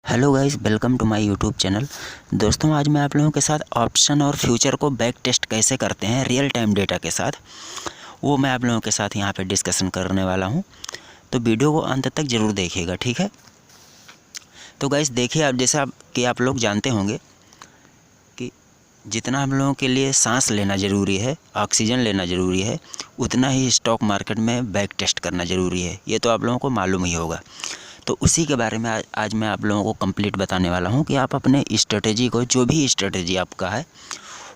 Hello guys, welcome to my YouTube channel. दोस्तों, आज मैं आप लोगों के साथ ऑप्शन और फ्यूचर को बैक टेस्ट कैसे करते हैं रियल टाइम डेटा के साथ, वो मैं आप लोगों के साथ यहाँ पे डिस्कशन करने वाला हूँ। तो वीडियो को अंत तक ज़रूर देखिएगा, ठीक है। तो गाइस देखिए, आप जैसे आप लोग जानते होंगे कि जितना हम लोगों के लिए सांस लेना ज़रूरी है, ऑक्सीजन लेना ज़रूरी है, उतना ही स्टॉक मार्केट में बैक टेस्ट करना ज़रूरी है। ये तो आप लोगों को मालूम ही होगा। तो उसी के बारे में आज मैं आप लोगों को कंप्लीट बताने वाला हूं कि आप अपने स्ट्रेटजी को, जो भी स्ट्रेटजी आपका है,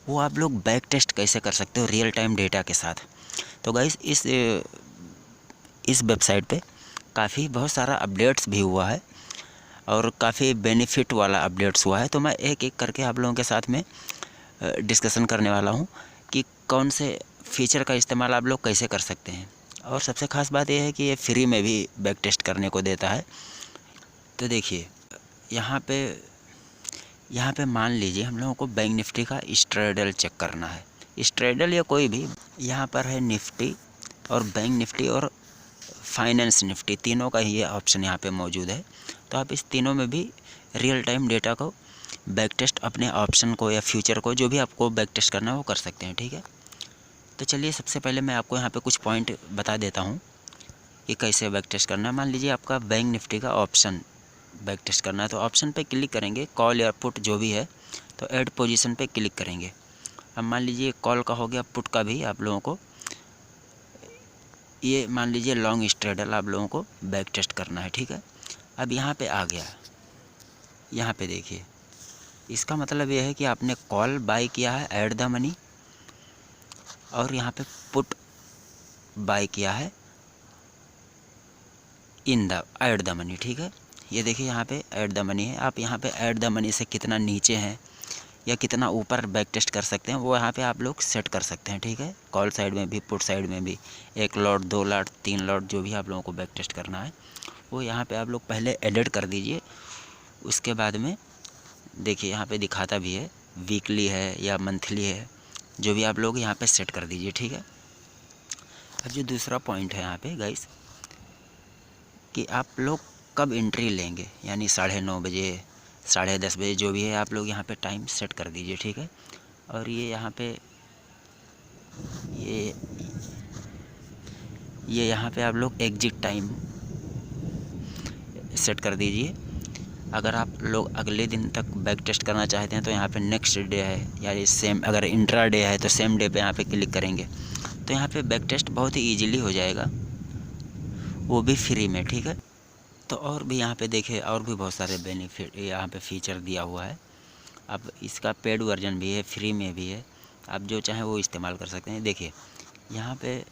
वो आप लोग बैक टेस्ट कैसे कर सकते हो रियल टाइम डेटा के साथ। तो गाइस इस वेबसाइट पे काफ़ी बहुत सारा अपडेट्स भी हुआ है और काफ़ी बेनिफिट वाला अपडेट्स हुआ है। तो मैं एक एक करके आप लोगों के साथ में डिस्कशन करने वाला हूँ कि कौन से फीचर का इस्तेमाल आप लोग कैसे कर सकते हैं। और सबसे ख़ास बात यह है कि ये फ्री में भी बैक टेस्ट करने को देता है। तो देखिए, यहाँ पे मान लीजिए हम लोगों को बैंक निफ्टी का स्ट्रेडल चेक करना है। स्ट्रेडल या कोई भी, यहाँ पर है निफ्टी और बैंक निफ्टी और फाइनेंस निफ्टी, तीनों का ही ये ऑप्शन यहाँ पे मौजूद है। तो आप इस तीनों में भी रियल टाइम डेटा को बैक टेस्ट, अपने ऑप्शन को या फ्यूचर को, जो भी आपको बैक टेस्ट करना है वो कर सकते हैं, ठीक है। तो चलिए, सबसे पहले मैं आपको यहाँ पे कुछ पॉइंट बता देता हूँ कि कैसे बैक टेस्ट करना है। मान लीजिए आपका बैंक निफ्टी का ऑप्शन बैक टेस्ट करना है, तो ऑप्शन पे क्लिक करेंगे, कॉल या पुट जो भी है, तो ऐड पोजीशन पे क्लिक करेंगे। अब मान लीजिए कॉल का हो गया, पुट का भी आप लोगों को, ये मान लीजिए लॉन्ग स्ट्रेडल आप लोगों को बैक टेस्ट करना है, ठीक है। अब यहाँ पे आ गया, यहाँ पे देखिए, इसका मतलब ये है कि आपने कॉल बाय किया है, ऐड द मनी, और यहाँ पे पुट बाय किया है, in the add the money, ठीक है। ये देखिए यहाँ पे ऐड द मनी है। आप यहाँ पे ऐड द मनी से कितना नीचे हैं या कितना ऊपर बैक टेस्ट कर सकते हैं, वो यहाँ पे आप लोग सेट कर सकते हैं, ठीक है। कॉल साइड में भी, पुट साइड में भी, 1 लॉट, 2 लॉट, 3 लॉट, जो भी आप लोगों को बैक टेस्ट करना है वो यहाँ पे आप लोग पहले एडिट कर दीजिए। उसके बाद में देखिए यहाँ पे दिखाता भी है, वीकली है या मंथली है, जो भी आप लोग यहाँ पे सेट कर दीजिए, ठीक है। अब जो दूसरा पॉइंट है यहाँ पे गाइस, कि आप लोग कब एंट्री लेंगे, यानी 9:30 बजे, 10:30 बजे, जो भी है आप लोग यहाँ पे टाइम सेट कर दीजिए, ठीक है। और ये यहाँ पे ये यहाँ पे आप लोग एग्जिट टाइम सेट कर दीजिए। अगर आप लोग अगले दिन तक बैक टेस्ट करना चाहते हैं तो यहाँ पे नेक्स्ट डे है, यानी सेम, अगर इंट्रा डे है तो सेम डे पे यहाँ पे क्लिक करेंगे, तो यहाँ पे बैक टेस्ट बहुत ही ईजिली हो जाएगा, वो भी फ्री में, ठीक है। तो और भी यहाँ पे देखिए, और भी बहुत सारे बेनिफिट यहाँ पे फीचर दिया हुआ है। अब इसका पेड वर्जन भी है, फ्री में भी है, आप जो चाहें वो इस्तेमाल कर सकते हैं। देखिए यहाँ पे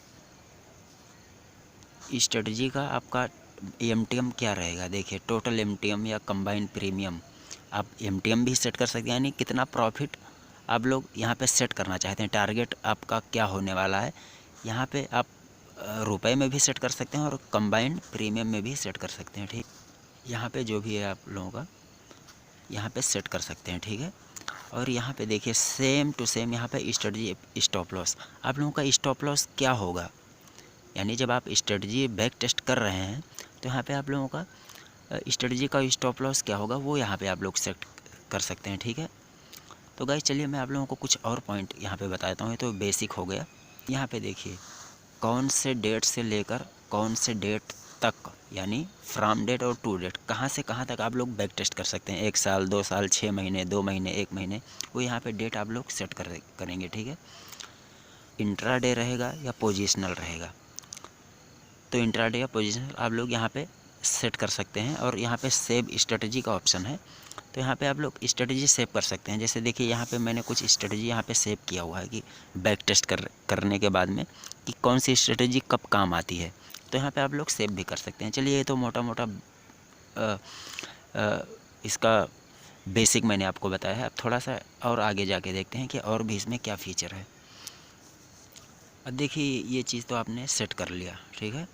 स्ट्रेटजी का आपका एमटीएम क्या रहेगा, देखिए टोटल एमटीएम या कंबाइंड प्रीमियम, आप एमटीएम भी सेट कर सकते हैं, यानी कितना प्रॉफिट आप लोग यहाँ पे सेट करना चाहते हैं, टारगेट आपका क्या होने वाला है। यहाँ पे आप रुपए में भी सेट कर सकते हैं और कंबाइंड प्रीमियम में भी सेट कर सकते हैं, ठीक। यहाँ पे जो भी है आप लोगों का यहाँ पे सेट कर सकते हैं, ठीक है। और यहाँ पे देखिए सेम टू सेम यहाँ पे स्ट्रेटजी स्टॉप लॉस, आप लोगों का स्टॉप लॉस क्या होगा, यानी जब आप स्ट्रेटजी बैक टेस्ट कर रहे हैं तो यहाँ पे आप लोगों का स्ट्रेटजी का स्टॉप लॉस क्या होगा, वो यहाँ पे आप लोग सेट कर सकते हैं, ठीक है। तो गाइस चलिए, मैं आप लोगों को कुछ और पॉइंट यहाँ पे बताता हूँ। ये तो बेसिक हो गया। यहाँ पे देखिए कौन से डेट से लेकर कौन से डेट तक, यानी फ्रॉम डेट और टू डेट, कहाँ से कहाँ तक आप लोग बैक टेस्ट कर सकते हैं, 1 साल, 2 साल, 6 महीने, 2 महीने, 1 महीने, वो यहाँ पे डेट आप लोग सेट करेंगे, ठीक है। इंट्रा डे रहेगा या पोजिशनल रहेगा, तो इंट्राडे या पोजीशनल आप लोग यहाँ पे सेट कर सकते हैं। और यहाँ पे सेव स्ट्रेटजी का ऑप्शन है, तो यहाँ पे आप लोग स्ट्रेटजी सेव कर सकते हैं। जैसे देखिए यहाँ पे मैंने कुछ स्ट्रेटजी यहाँ पे सेव किया हुआ है कि बैक टेस्ट करने के बाद में कि कौन सी स्ट्रेटजी कब काम आती है, तो यहाँ पे आप लोग सेव भी कर सकते हैं। चलिए, ये तो मोटा मोटा इसका बेसिक मैंने आपको बताया है। अब थोड़ा सा और आगे जाके देखते हैं कि और भी इसमें क्या फ़ीचर है। अब देखिए ये चीज़ तो आपने सेट कर लिया, ठीक है,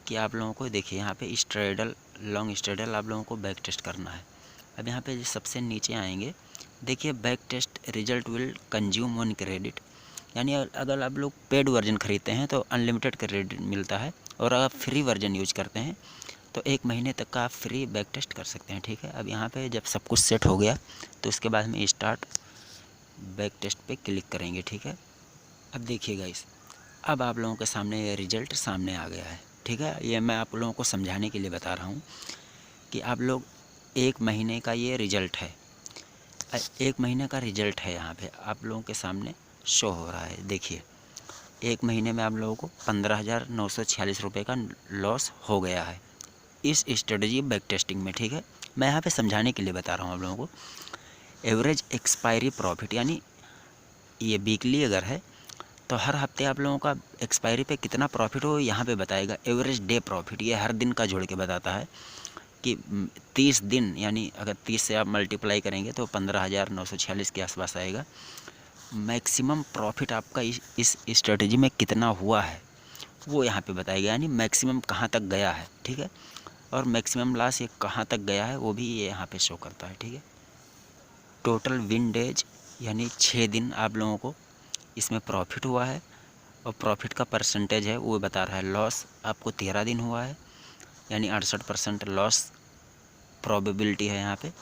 कि आप लोगों को देखिए यहाँ पे स्ट्रेडल, लॉन्ग स्ट्रेडल आप लोगों को बैक टेस्ट करना है। अब यहाँ पे सबसे नीचे आएंगे, देखिए back test result will consume 1 credit, यानी अगर आप लोग पेड वर्जन ख़रीदते हैं तो अनलिमिटेड क्रेडिट मिलता है, और अगर फ्री वर्जन यूज करते हैं तो 1 महीने तक का आप फ्री बैक टेस्ट कर सकते हैं। ठीक है, अब यहाँ पे जब सब कुछ सेट हो गया तो उसके बाद में स्टार्ट बैक टेस्ट पे क्लिक करेंगे। ठीक है, अब देखिए गाइस, अब आप लोगों के सामने ये रिज़ल्ट सामने आ गया है। ठीक है, ये मैं आप लोगों को समझाने के लिए बता रहा हूँ कि आप लोग 1 महीने का ये रिज़ल्ट है, 1 महीने का रिज़ल्ट है यहाँ पे आप लोगों के सामने शो हो रहा है। देखिए 1 महीने में आप लोगों को 15,946 रुपये का लॉस हो गया है इस स्ट्रेटजी बैक टेस्टिंग में। ठीक है, मैं यहाँ पे समझाने के लिए बता रहा हूँ आप लोगों को। एवरेज एक्सपायरी प्रॉफिट यानी ये वीकली अगर है तो हर हफ्ते आप लोगों का एक्सपायरी पे कितना प्रॉफिट हो यहाँ पे बताएगा। एवरेज डे प्रॉफिट ये हर दिन का जोड़ के बताता है कि 30 दिन, यानी अगर 30 से आप मल्टीप्लाई करेंगे तो 15,946 के आसपास आएगा। मैक्सिमम प्रॉफिट आपका इस स्ट्रेटजी में कितना हुआ है वो यहाँ पे बताएगा, यानी मैक्सिमम कहाँ तक गया है। ठीक है, और मैक्सिमम लॉस ये कहाँ तक गया है वो भी ये यहाँ पे शो करता है। ठीक है, टोटल विन डेज यानी 6 दिन आप लोगों को इसमें प्रॉफिट हुआ है और प्रॉफिट का परसेंटेज है वो बता रहा है। लॉस आपको 13 दिन हुआ है यानी 68% लॉस प्रोबेबिलिटी है यहाँ पे।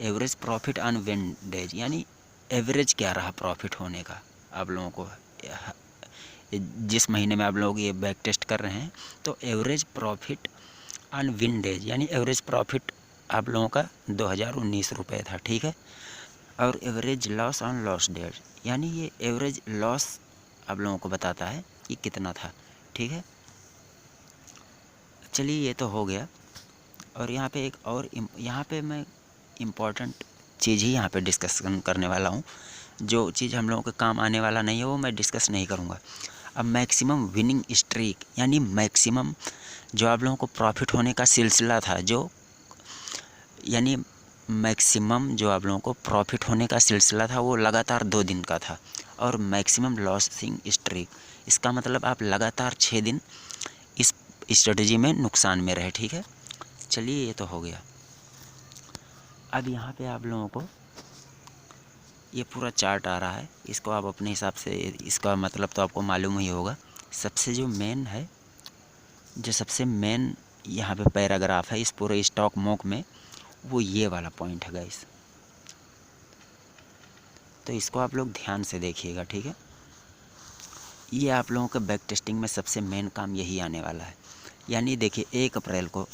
Average profit on win days यानी एवरेज क्या रहा प्रॉफिट होने का आप लोगों को जिस महीने में आप लोग ये बैक टेस्ट कर रहे हैं। तो average profit on win days यानी एवरेज प्रॉफिट आप लोगों का 2019 रुपये था। ठीक है, और average loss on loss days यानी ये एवरेज लॉस आप लोगों को बताता है कि कितना था। ठीक है, चलिए ये तो हो गया। और यहाँ पे एक और यहाँ पे मैं इम्पॉर्टेंट चीज़ ही यहाँ पे डिस्कशन करने वाला हूँ। जो चीज़ हम लोगों के काम आने वाला नहीं है वो मैं डिस्कस नहीं करूँगा। अब मैक्सिमम विनिंग स्ट्रीक यानी मैक्सिमम जो आप लोगों को प्रॉफिट होने का सिलसिला था, जो यानी मैक्सिमम जो आप लोगों को प्रॉफिट होने का सिलसिला था वो लगातार 2 दिन का था। और मैक्सिमम लॉसिंग स्ट्रीक इसका मतलब आप लगातार 6 दिन इस स्ट्रेटजी में नुकसान में रहे। ठीक है, चलिए ये तो हो गया। अब यहाँ पे आप लोगों को ये पूरा चार्ट आ रहा है, इसको आप अपने हिसाब से, इसका मतलब तो आपको मालूम ही होगा। सबसे जो मेन है, जो सबसे मेन यहाँ पे पैराग्राफ है इस पूरे स्टॉक मोक में, वो ये वाला पॉइंट है गाइस। तो इसको आप लोग ध्यान से देखिएगा। ठीक है, ये आप लोगों के बैक टेस्टिंग में सबसे मेन काम यही आने वाला है। यानी देखिए 1 अप्रैल को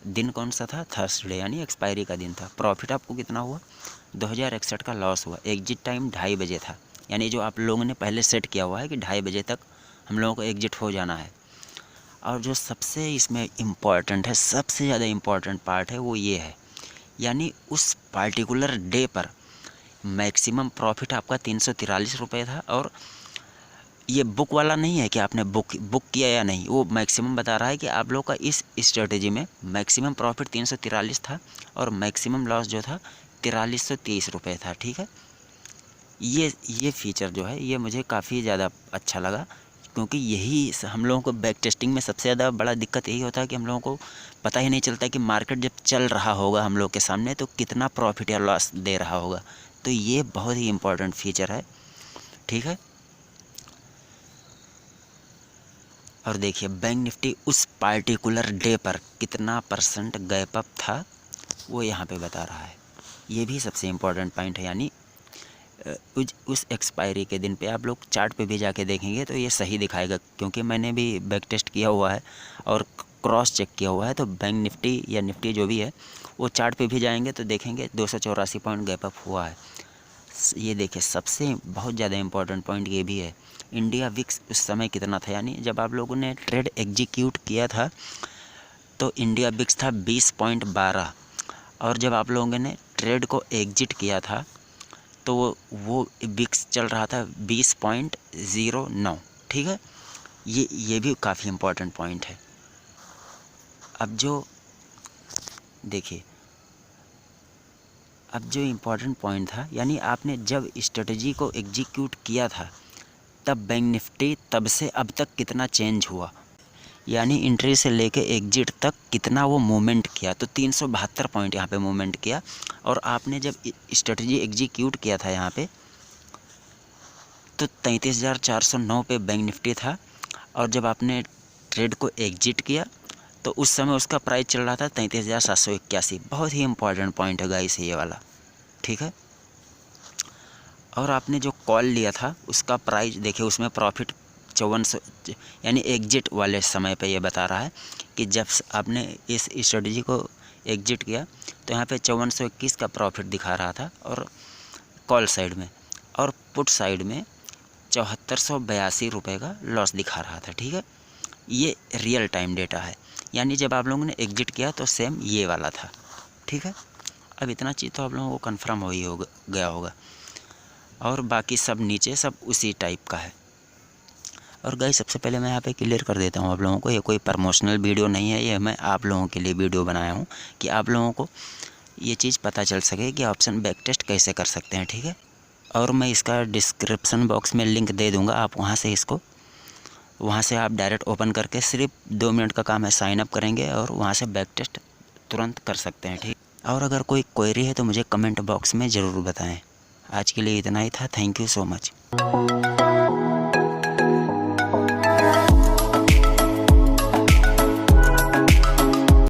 दिन कौन सा था, थर्सडे यानी एक्सपायरी का दिन था। प्रॉफिट आपको कितना हुआ, 2061 का लॉस हुआ। एग्जिट टाइम 2:30 बजे था, यानी जो आप लोगों ने पहले सेट किया हुआ है कि 2:30 बजे तक हम लोगों को एग्जिट हो जाना है। और जो सबसे इसमें इम्पॉर्टेंट है, सबसे ज़्यादा इम्पॉर्टेंट पार्ट है वो ये है, यानी उस पार्टिकुलर डे पर मैक्सिमम प्रॉफिट आपका 343 रुपये था। और ये बुक वाला नहीं है कि आपने बुक किया या नहीं, वो मैक्सिमम बता रहा है कि आप लोग का इस स्ट्रेटजी में मैक्सिमम प्रॉफिट 343 था और मैक्सिमम लॉस जो था 4330 रुपये था। ठीक है, ये फीचर जो है ये मुझे काफ़ी ज़्यादा अच्छा लगा, क्योंकि यही हम लोगों को बैक टेस्टिंग में सबसे ज़्यादा बड़ा दिक्कत यही होता है कि हम लोगों को पता ही नहीं चलता कि मार्केट जब चल रहा होगा हम लोग के सामने तो कितना प्रॉफिट या लॉस दे रहा होगा। तो ये बहुत ही इम्पोर्टेंट फीचर है। ठीक है, और देखिए बैंक निफ्टी उस पार्टिकुलर डे पर कितना % गैप अप था वो यहाँ पे बता रहा है। ये भी सबसे इम्पोर्टेंट पॉइंट है, यानी उस एक्सपायरी के दिन पे आप लोग चार्ट पे भी जाके देखेंगे तो ये सही दिखाएगा, क्योंकि मैंने भी बैक टेस्ट किया हुआ है और क्रॉस चेक किया हुआ है। तो बैंक निफ्टी या निफ्टी जो भी है वो चार्ट पे भी जाएंगे तो देखेंगे 284 पॉइंट गैप अप हुआ है। ये देखिए सबसे बहुत ज़्यादा इम्पोर्टेंट पॉइंट ये भी है, इंडिया विक्स उस समय कितना था, यानी जब आप लोगों ने ट्रेड एग्जीक्यूट किया था तो इंडिया विक्स था 20.12 और जब आप लोगों ने ट्रेड को एग्जिट किया था तो वो विक्स चल रहा था 20.09। ठीक है, ये भी काफ़ी इम्पोर्टेंट पॉइंट है। अब जो देखिए, अब जो इम्पोर्टेंट पॉइंट था, यानी आपने जब स्ट्रेटजी को एग्जीक्यूट किया था तब बैंक निफ्टी तब से अब तक कितना चेंज हुआ, यानी एंट्री से लेके एग्जिट तक कितना वो मूवमेंट किया। तो 372 पॉइंट यहाँ पे मूवमेंट किया। और आपने जब स्ट्रेटजी एग्जीक्यूट किया था यहाँ पे तो 33,409 पे बैंक निफ्टी था, और जब आपने ट्रेड को एग्जिट किया तो उस समय उसका प्राइस चल रहा था 33,781। बहुत ही इंपॉर्टेंट पॉइंट है गाइस ये वाला, ठीक है। और आपने जो कॉल लिया था उसका प्राइस देखिए, उसमें प्रॉफिट 5400, यानी एग्जिट वाले समय पे ये बता रहा है कि जब आपने इस स्ट्रेटजी को एग्जिट किया तो यहाँ पे 5421 का प्रॉफिट दिखा रहा था और कॉल साइड में, और पुट साइड में 7482 रुपये का लॉस दिखा रहा था, ठीक है। ये रियल टाइम डेटा है, यानी जब आप लोगों ने एग्जिट किया तो सेम ये वाला था, ठीक है। अब इतना चीज़ तो आप लोगों को कंफर्म हो ही गया होगा, और बाकी सब नीचे सब उसी टाइप का है। और गाइस सबसे पहले मैं यहाँ पे क्लियर कर देता हूँ आप लोगों को, ये कोई प्रमोशनल वीडियो नहीं है, ये मैं आप लोगों के लिए वीडियो बनाया हूँ कि आप लोगों को ये चीज़ पता चल सके कि ऑप्शन बैक टेस्ट कैसे कर सकते हैं, ठीक है। और मैं इसका डिस्क्रिप्शन बॉक्स में लिंक दे दूँगा, आप वहाँ से आप डायरेक्ट ओपन करके सिर्फ 2 मिनट का काम है, साइन अप करेंगे और वहाँ से बैक टेस्ट तुरंत कर सकते हैं, ठीक। और अगर कोई क्वेरी है तो मुझे कमेंट बॉक्स में ज़रूर बताएं। आज के लिए इतना ही था, थैंक यू सो मच।